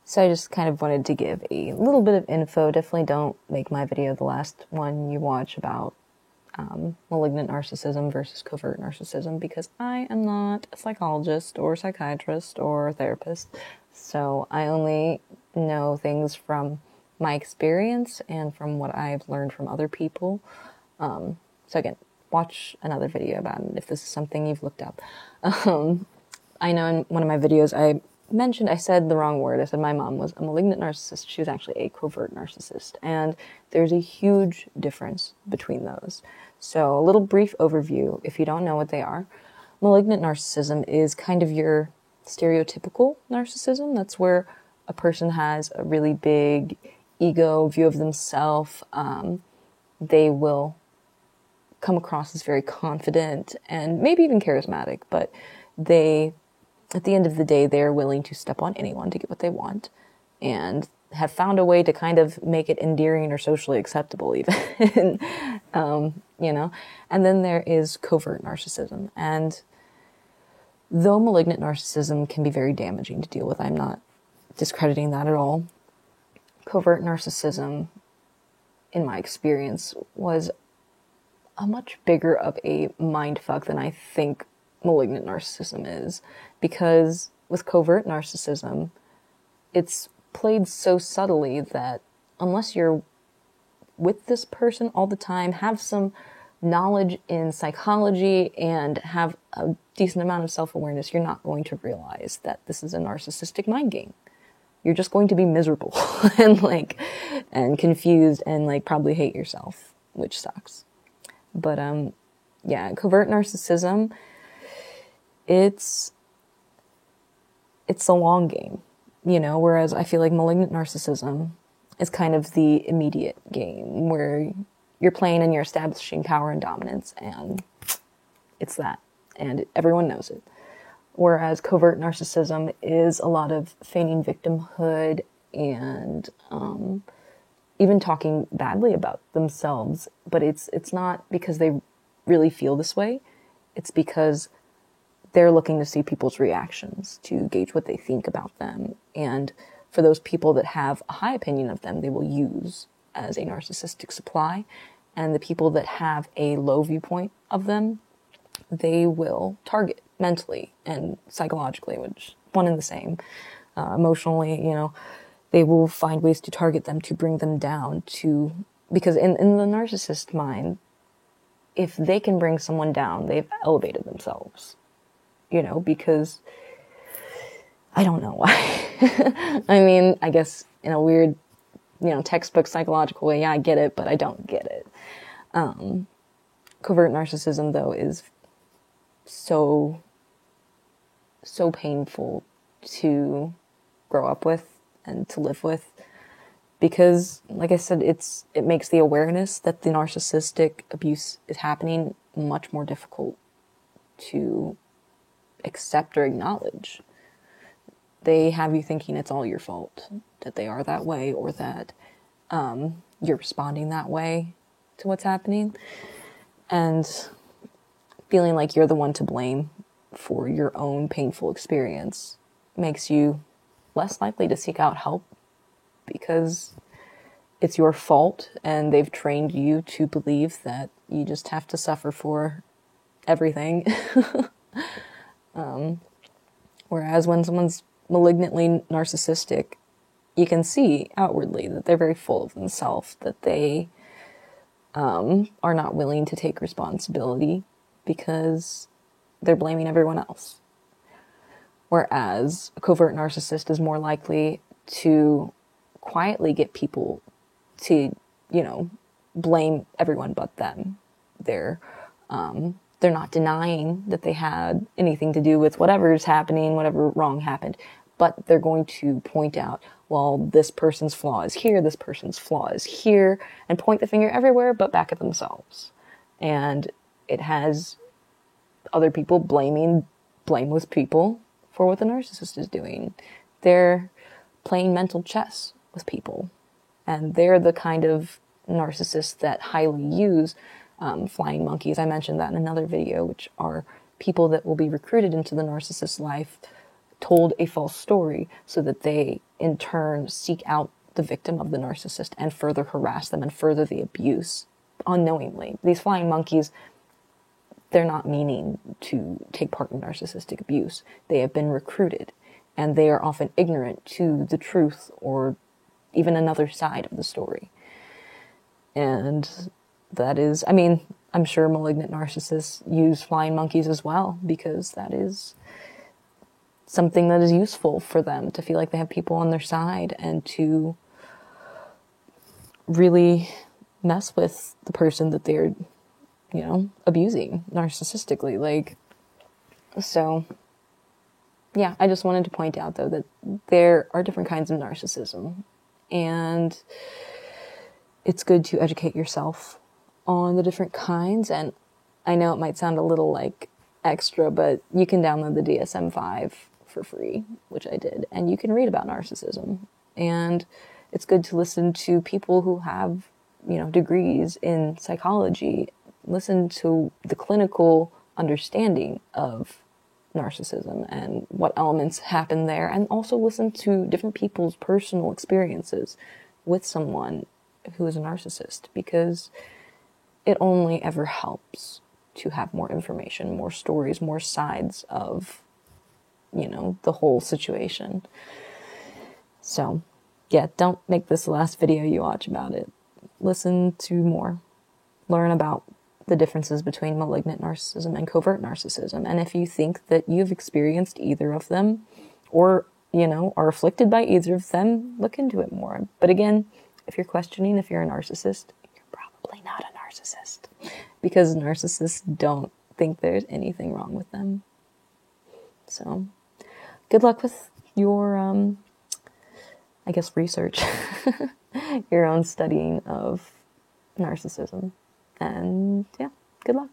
So I just kind of wanted to give a little bit of info. Definitely don't make my video the last one you watch about malignant narcissism versus covert narcissism, because I am not a psychologist or psychiatrist or therapist. So I only know things from my experience and from what I've learned from other people. So again, watch another video about it if this is something you've looked up. I know in one of my videos I said the wrong word. I said my mom was a malignant narcissist. She was actually a covert narcissist. And there's a huge difference between those. So a little brief overview, if you don't know what they are. Malignant narcissism is kind of your stereotypical narcissism. That's where a person has a really big ego, view of themselves. They will come across as very confident and maybe even charismatic, but at the end of the day, they're willing to step on anyone to get what they want, and have found a way to kind of make it endearing or socially acceptable even, And then there is covert narcissism. And though malignant narcissism can be very damaging to deal with, I'm not discrediting that at all. Covert narcissism, in my experience, was a much bigger of a mindfuck than I think malignant narcissism is, because with covert narcissism, it's played so subtly that unless you're with this person all the time, have some knowledge in psychology, and have a decent amount of self-awareness, you're not going to realize that this is a narcissistic mind game. You're just going to be miserable and confused and probably hate yourself, which sucks. But covert narcissism, it's a long game, whereas I feel like malignant narcissism is kind of the immediate game where you're playing and you're establishing power and dominance, and it's that, and everyone knows it. Whereas covert narcissism is a lot of feigning victimhood and even talking badly about themselves, but it's not because they really feel this way. It's because they're looking to see people's reactions to gauge what they think about them. And for those people that have a high opinion of them, they will use as a narcissistic supply. And the people that have a low viewpoint of them, they will target mentally and psychologically, which one and the same. Emotionally, they will find ways to target them, to bring them down, because in the narcissist mind, if they can bring someone down, they've elevated themselves. Because I don't know why. I mean, I guess in a weird, textbook psychological way, yeah, I get it, but I don't get it. Covert narcissism, though, is so painful to grow up with and to live with, because, like I said, it makes the awareness that the narcissistic abuse is happening much more difficult to accept or acknowledge. They have you thinking it's all your fault, that they are that way, or that you're responding that way to what's happening, and feeling like you're the one to blame for your own painful experience makes you less likely to seek out help, because it's your fault, and they've trained you to believe that you just have to suffer for everything. Whereas when someone's malignantly narcissistic, you can see outwardly that they're very full of themselves, that they are not willing to take responsibility because they're blaming everyone else. Whereas a covert narcissist is more likely to quietly get people to, blame everyone but them. They're not denying that they had anything to do with whatever's happening, whatever wrong happened, but they're going to point out, well, this person's flaw is here, this person's flaw is here, and point the finger everywhere but back at themselves. And it has other people blaming blameless people for what the narcissist is doing. They're playing mental chess with people, and they're the kind of narcissists that highly use flying monkeys. I mentioned that in another video, which are people that will be recruited into the narcissist's life told a false story so that they in turn seek out the victim of the narcissist and further harass them and further the abuse unknowingly. These flying monkeys, they're not meaning to take part in narcissistic abuse. They have been recruited, and they are often ignorant to the truth or even another side of the story. And that is, I mean, I'm sure malignant narcissists use flying monkeys as well, because that is something that is useful for them, to feel like they have people on their side and to really mess with the person that they're, you know, abusing narcissistically. Like, so yeah, I just wanted to point out though that there are different kinds of narcissism, and it's good to educate yourself on the different kinds. And I know it might sound a little like extra, but you can download the DSM-5 for free, which I did, and you can read about narcissism. And it's good to listen to people who have, you know, degrees in psychology, listen to the clinical understanding of narcissism and what elements happen there, and also listen to different people's personal experiences with someone who is a narcissist, because it only ever helps to have more information, more stories, more sides of, you know, the whole situation. So yeah, don't make this the last video you watch about it. Listen to more. Learn about the differences between malignant narcissism and covert narcissism. And if you think that you've experienced either of them, or, you know, are afflicted by either of them, look into it more. But again, if you're questioning if you're a narcissist, you're probably not a narcissist, because narcissists don't think there's anything wrong with them. So good luck with your, I guess, research, your own studying of narcissism. And yeah, good luck.